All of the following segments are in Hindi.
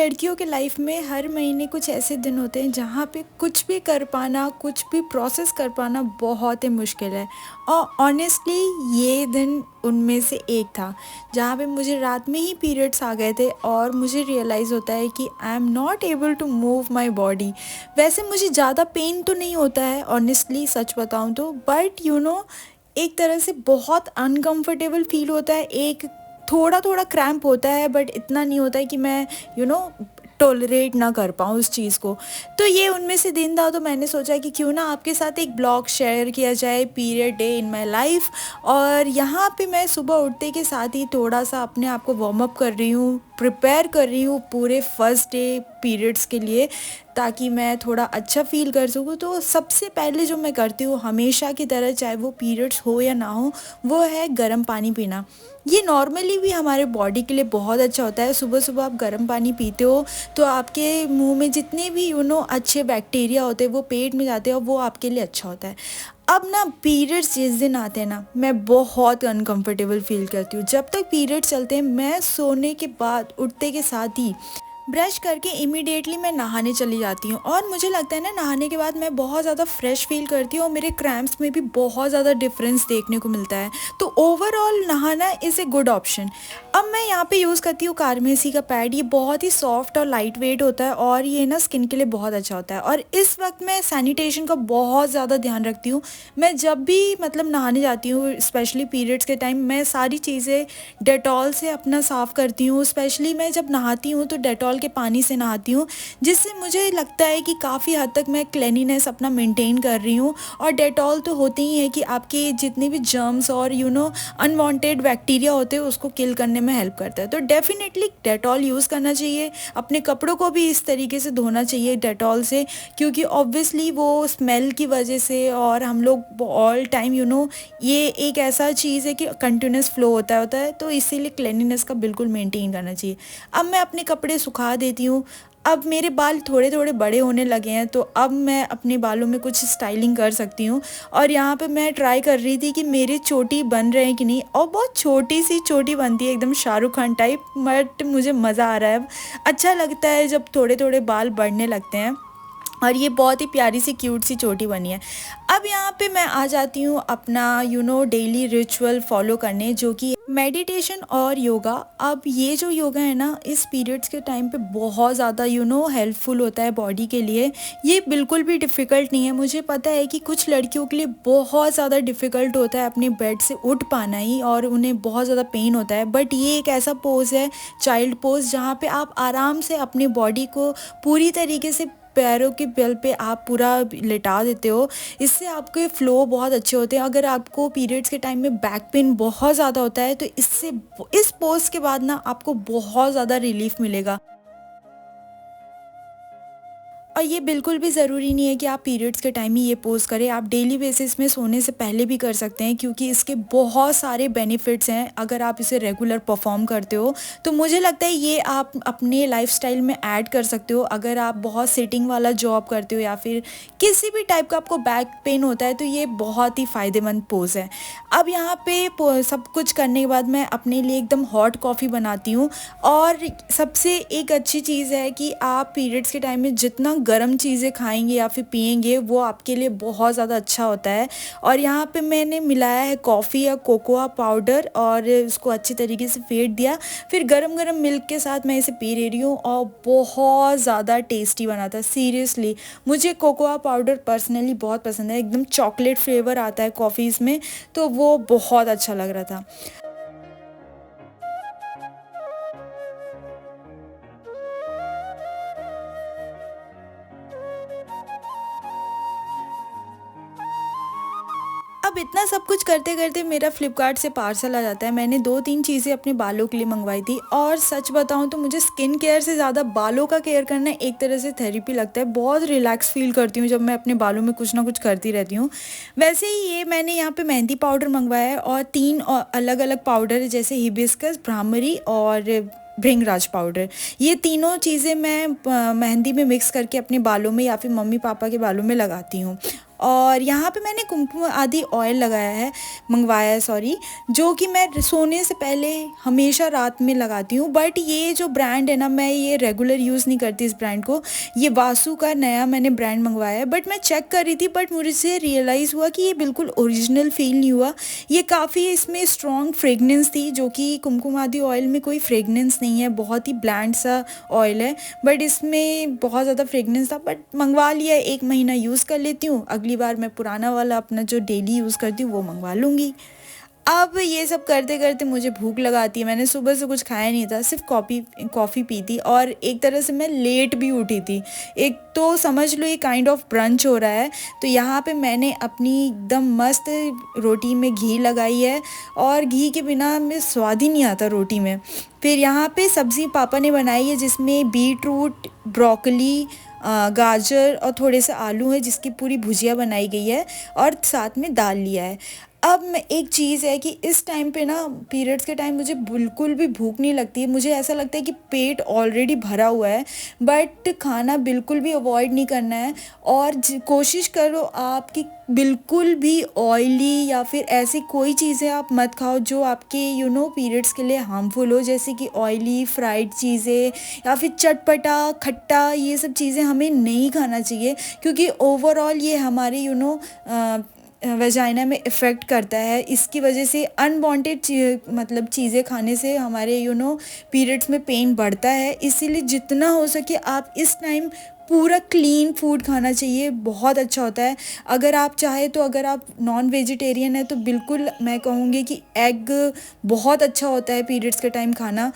लड़कियों के लाइफ में हर महीने कुछ ऐसे दिन होते हैं जहाँ पे कुछ भी कर पाना, कुछ भी प्रोसेस कर पाना बहुत ही मुश्किल है। और ऑनेस्टली ये दिन उनमें से एक था जहाँ पे मुझे रात में ही पीरियड्स आ गए थे और मुझे रियलाइज़ होता है कि I am not able to move my body. वैसे मुझे ज़्यादा पेन तो नहीं होता है ऑनेस्टली, सच बताऊँ तो, बट एक तरह से बहुत अनकंफर्टेबल फील होता है। एक थोड़ा थोड़ा क्रैम्प होता है, बट इतना नहीं होता है कि मैं यू नो टॉलरेट ना कर पाऊँ उस चीज़ को। तो ये उनमें से दिन था, तो मैंने सोचा कि क्यों ना आपके साथ एक ब्लॉग शेयर किया जाए, period day in my life. और यहाँ पे मैं सुबह उठते के साथ ही थोड़ा सा अपने आप को वार्म अप कर रही हूँ, प्रिपेयर कर रही हूँ पूरे फर्स्ट डे पीरियड्स के लिए, ताकि मैं थोड़ा अच्छा फ़ील कर सकूँ। तो सबसे पहले जो मैं करती हूँ हमेशा की तरह, चाहे वो पीरियड्स हो या ना हो, वो है गर्म पानी पीना। ये नॉर्मली भी हमारे बॉडी के लिए बहुत अच्छा होता है। सुबह सुबह आप गर्म पानी पीते हो तो आपके मुंह में जितने भी अच्छे बैक्टीरिया होते हैं वो पेट में जाते हैं और वो आपके लिए अच्छा होता है। अब ना पीरियड्स जिस दिन आते हैं ना, मैं बहुत अनकंफर्टेबल फील करती हूँ। जब तक पीरियड्स चलते हैं, मैं सोने के बाद उठते के साथ ही ब्रश करके इमीडिएटली मैं नहाने चली जाती हूँ। और मुझे लगता है ना, नहाने के बाद मैं बहुत ज़्यादा फ्रेश फील करती हूँ और मेरे क्रैम्प्स में भी बहुत ज़्यादा डिफरेंस देखने को मिलता है। तो ओवरऑल नहाना इज़ ए गुड ऑप्शन। अब मैं यहाँ पे यूज़ करती हूँ कारमेसी का पैड। ये बहुत ही सॉफ्ट और लाइट वेट होता है और ये ना स्किन के लिए बहुत अच्छा होता है। और इस वक्त मैं सैनिटेशन का बहुत ज़्यादा ध्यान रखती हूँ। मैं जब भी मतलब नहाने जाती हूँ, स्पेशली पीरियड्स के टाइम, मैं सारी चीज़ें डेटॉल से अपना साफ़ करती हूँ। स्पेशली मैं जब नहाती हूँ तो डेटॉल के पानी से नहाती हूँ, जिससे मुझे लगता है कि काफ़ी हद तक मैं क्लेanलीनेस अपना मेंटेन कर रही हूँ। और डेटॉल तो होते ही है कि आपके जितने भी जर्म्स और अनवांटेड बैक्टीरिया होते हैं उसको किल करने में हेल्प करता है। तो डेफिनेटली डेटॉल यूज़ करना चाहिए। अपने कपड़ों को भी इस तरीके से धोना चाहिए डेटॉल से, क्योंकि ऑब्वियसली वो स्मेल की वजह से, और हम लोग ऑल टाइम ये एक ऐसा चीज़ है कि कंटिन्यूस फ्लो होता है, तो इसीलिए क्लेanलीनेस का बिल्कुल मेंटेन करना चाहिए। अब मैं अपने कपड़े सुखा देती हूँ। अब मेरे बाल थोड़े थोड़े बड़े होने लगे हैं, तो अब मैं अपने बालों में कुछ स्टाइलिंग कर सकती हूँ। और यहाँ पे मैं ट्राई कर रही थी कि मेरी चोटी बन रहे हैं कि नहीं, और बहुत छोटी सी चोटी बनती है, एकदम शाहरुख खान टाइप। बट मुझे मज़ा आ रहा है अब। अच्छा लगता है जब थोड़े थोड़े बाल बढ़ने लगते हैं। और ये बहुत ही प्यारी सी क्यूट सी चोटी बनी है। अब यहाँ पे मैं आ जाती हूँ अपना डेली रिचुअल फॉलो करने, जो कि मेडिटेशन और योगा। अब ये जो योगा है ना, इस पीरियड्स के टाइम पे बहुत ज़्यादा हेल्पफुल होता है बॉडी के लिए। ये बिल्कुल भी डिफ़िकल्ट नहीं है। मुझे पता है कि कुछ लड़कियों के लिए बहुत ज़्यादा डिफ़िकल्ट होता है अपने बेड से उठ पाना ही, और उन्हें बहुत ज़्यादा पेन होता है। बट ये एक ऐसा पोज है, चाइल्ड पोज, जहाँ पे आप आराम से अपनी बॉडी को पूरी तरीके से पैरों के बल पे आप पूरा लेटा देते हो। इससे आपके फ़्लो बहुत अच्छे होते हैं। अगर आपको पीरियड्स के टाइम में बैक पेन बहुत ज़्यादा होता है, तो इस पोज़ के बाद ना आपको बहुत ज़्यादा रिलीफ़ मिलेगा। और ये बिल्कुल भी ज़रूरी नहीं है कि आप पीरियड्स के टाइम ही ये पोज़ करें। आप डेली बेसिस में सोने से पहले भी कर सकते हैं, क्योंकि इसके बहुत सारे बेनिफिट्स हैं अगर आप इसे रेगुलर परफॉर्म करते हो। तो मुझे लगता है ये आप अपने लाइफस्टाइल में ऐड कर सकते हो। अगर आप बहुत सिटिंग वाला जॉब करते हो या फिर किसी भी टाइप का आपको बैक पेन होता है, तो ये बहुत ही फ़ायदेमंद पोज़ है। अब यहाँ पे सब कुछ करने के बाद मैं अपने लिए एकदम हॉट कॉफ़ी बनाती हूँ। और सबसे एक अच्छी चीज़ है कि आप पीरियड्स के टाइम में जितना गर्म चीज़ें खाएंगे या फिर पिएंगे, वो आपके लिए बहुत ज़्यादा अच्छा होता है। और यहाँ पे मैंने मिलाया है कॉफ़ी या कोकोआ पाउडर और उसको अच्छी तरीके से फेंट दिया। फिर गरम गरम मिल्क के साथ मैं इसे पी रही हूँ और बहुत ज़्यादा टेस्टी बना था। सीरियसली मुझे कोकोआ पाउडर पर्सनली बहुत पसंद है। एकदम चॉकलेट फ्लेवर आता है कॉफ़ीज़ में, तो वो बहुत अच्छा लग रहा था। अब इतना सब कुछ करते-करते मेरा फ्लिपकार्ट से पार्सल आ जाता है। मैंने 2-3 चीज़ें अपने बालों के लिए मँगवाई थी, और सच बताऊँ तो मुझे स्किन केयर से ज़्यादा बालों का केयर करना एक तरह से थेरेपी लगता है। बहुत रिलैक्स फ़ील करती हूँ जब मैं अपने बालों में कुछ ना कुछ करती रहती हूँ। वैसे ही ये मैंने यहाँ पे मेहंदी पाउडर मँगवाया है, और 3 अलग-अलग पाउडर है, जैसे हिबिस्कस, भ्रामरी और भृंगराज पाउडर। ये तीनों चीज़ें मैं मेहंदी में मिक्स करके अपने बालों में या फिर मम्मी-पापा के बालों में लगाती हूँ। और यहाँ पे मैंने कुमकुम आदि ऑयल लगाया है, मंगवाया है सॉरी, जो कि मैं सोने से पहले हमेशा रात में लगाती हूँ। बट ये जो ब्रांड है ना, मैं ये रेगुलर यूज़ नहीं करती इस ब्रांड को। ये वासु का नया मैंने ब्रांड मंगवाया है। बट मैं चेक कर रही थी, बट मुझे रियलाइज़ हुआ कि ये बिल्कुल ओरिजिनल फील नहीं हुआ। ये काफ़ी इसमें स्ट्रॉन्ग फ्रेगनेंस थी, जो कि कुमकुम आदि ऑयल में कोई फ्रेगनेंस नहीं है, बहुत ही ब्लैंड सा ऑयल है। बट इसमें बहुत ज़्यादा फ्रेगनेंस था। बट मंगवा लिया, 1 महीना यूज़ कर लेती हूँ, अगली बार मैं पुराना वाला अपना जो डेली यूज़ करती हूँ वो मंगवा लूँगी। अब ये सब करते करते मुझे भूख लगाती है। मैंने सुबह से कुछ खाया नहीं था, सिर्फ कॉफ़ी पी थी, और एक तरह से मैं लेट भी उठी थी। एक तो समझ लो ये काइंड ऑफ ब्रंच हो रहा है। तो यहाँ पे मैंने अपनी एकदम मस्त रोटी में घी लगाई है, और घी के बिना में स्वाद ही नहीं आता रोटी में। फिर यहाँ पे सब्ज़ी पापा ने बनाई है, जिसमें बीट रूट, ब्रोकली, गाजर और थोड़े से आलू है, जिसकी पूरी भुजिया बनाई गई है, और साथ में दाल लिया है। अब मैं एक चीज़ है कि इस टाइम पे ना, पीरियड्स के टाइम मुझे बिल्कुल भी भूख नहीं लगती है। मुझे ऐसा लगता है कि पेट ऑलरेडी भरा हुआ है, बट खाना बिल्कुल भी अवॉइड नहीं करना है। और कोशिश करो आप कि बिल्कुल भी ऑयली या फिर ऐसी कोई चीज़ें आप मत खाओ जो आपके पीरियड्स के लिए हार्मफुल हो, जैसे कि ऑयली फ्राइड चीज़ें या फिर चटपटा खट्टा, ये सब चीज़ें हमें नहीं खाना चाहिए, क्योंकि ओवरऑल ये हमारे वजाइना में इफ़ेक्ट करता है। इसकी वजह से अनवांटेड मतलब चीज़ें खाने से हमारे पीरियड्स में पेन बढ़ता है। इसीलिए जितना हो सके आप इस टाइम पूरा क्लीन फूड खाना चाहिए, बहुत अच्छा होता है। अगर आप चाहे तो, अगर आप नॉन वेजिटेरियन है तो बिल्कुल मैं कहूँगी कि एग बहुत अच्छा होता है पीरियड्स के टाइम खाना।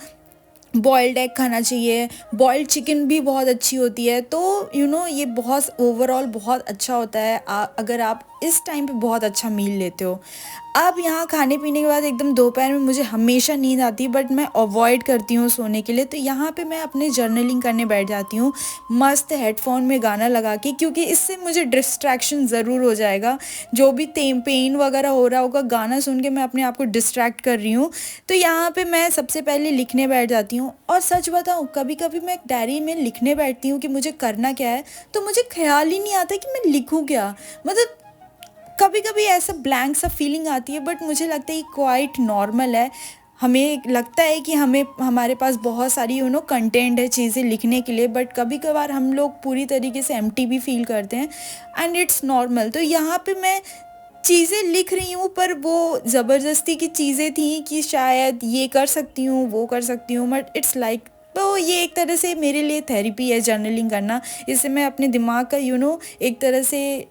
बॉइल्ड एग खाना चाहिए, बॉइल्ड चिकन भी बहुत अच्छी होती है। तो ये बहुत ओवरऑल बहुत अच्छा होता है अगर आप इस टाइम पे बहुत अच्छा मील लेते हो। अब यहाँ खाने पीने के बाद एकदम दोपहर में मुझे हमेशा नींद आती है, बट मैं अवॉइड करती हूँ सोने के लिए। तो यहाँ पे मैं अपने जर्नलिंग करने बैठ जाती हूँ, मस्त हेडफोन में गाना लगा के, क्योंकि इससे मुझे डिस्ट्रैक्शन ज़रूर हो जाएगा। जो भी पेन वगैरह हो रहा होगा, गाना सुन के मैं अपने आप को डिस्ट्रैक्ट कर रही हूँ। तो यहाँ पे मैं सबसे पहले लिखने बैठ जाती हूँ। और सच बताऊँ, कभी कभी मैं एक डायरी में लिखने बैठती हूँ कि मुझे करना क्या है, तो मुझे ख्याल ही नहीं आता कि मैं लिखूँ क्या। मतलब कभी कभी ऐसा ब्लैंक सा फीलिंग आती है, बट मुझे लगता है ये क्वाइट नॉर्मल है। हमें लगता है कि हमारे पास बहुत सारी कंटेंट है चीज़ें लिखने के लिए, बट कभी कभार हम लोग पूरी तरीके से एम्प्टी भी फील करते हैं, एंड इट्स नॉर्मल। तो यहाँ पे मैं चीज़ें लिख रही हूँ, पर वो ज़बरदस्ती की चीज़ें थी कि शायद ये कर सकती हूँ, वो कर सकती हूँ, बट इट्स लाइक, तो ये एक तरह से मेरे लिए थेरेपी है जर्नलिंग करना। इससे मैं अपने दिमाग का एक तरह से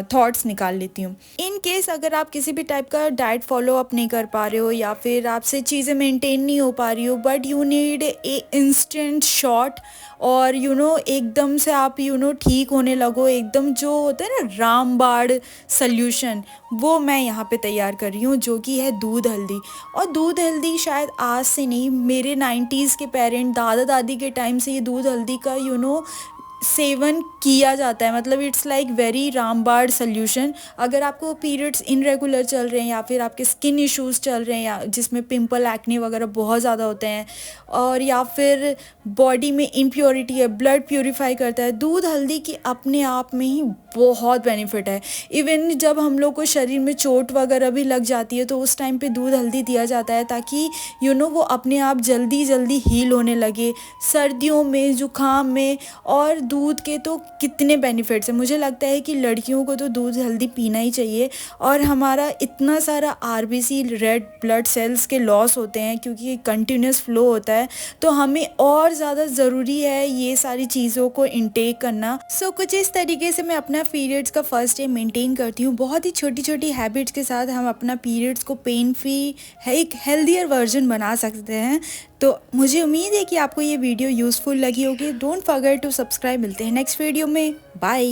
थॉट्स निकाल लेती हूँ। इन केस अगर आप किसी भी टाइप का डाइट फॉलो अप नहीं कर पा रहे हो, या फिर आपसे चीज़ें मेंटेन नहीं हो पा रही हो, but you need a instant shot, और एकदम से आप ठीक होने लगो, एकदम जो होता है ना रामबाण सल्यूशन, वो मैं यहाँ पे तैयार कर रही हूँ, जो कि है दूध हल्दी। और दूध हल्दी शायद आज से नहीं, मेरे 90s के पेरेंट दादा दादी के टाइम से ये दूध हल्दी का सेवन किया जाता है। मतलब इट्स लाइक वेरी रामबाण सल्यूशन। अगर आपको पीरियड्स इनरेगुलर चल रहे हैं, या फिर आपके स्किन इश्यूज चल रहे हैं, या जिसमें पिंपल एक्ने वगैरह बहुत ज़्यादा होते हैं, और या फिर बॉडी में इम्प्योरिटी है, ब्लड प्योरीफाई करता है, दूध हल्दी की अपने आप में ही बहुत बेनिफिट है। इवन जब हम लोग को शरीर में चोट वगैरह भी लग जाती है, तो उस टाइम पे दूध हल्दी दिया जाता है, ताकि वो अपने आप जल्दी जल्दी हील होने लगे। सर्दियों में, जुकाम में, और दूध के तो कितने बेनिफिट्स हैं। मुझे लगता है कि लड़कियों को तो दूध हल्दी पीना ही चाहिए। और हमारा इतना सारा आरबीसी रेड ब्लड सेल्स के लॉस होते हैं, क्योंकि कंटिन्यूस फ्लो होता है, तो हमें और ज़्यादा ज़रूरी है ये सारी चीज़ों को इनटेक करना। सो कुछ इस तरीके से मैं अपना पीरियड्स का फर्स्ट डे मेंटेन करती हूँ। बहुत ही छोटी छोटी हैबिट्स के साथ हम अपना पीरियड्स को पेन फ्री है एक हेल्दियर वर्जन बना सकते हैं। तो मुझे उम्मीद है कि आपको ये वीडियो यूज़फुल लगी होगी। Don't forget to subscribe. मिलते हैं नेक्स्ट वीडियो में। बाय।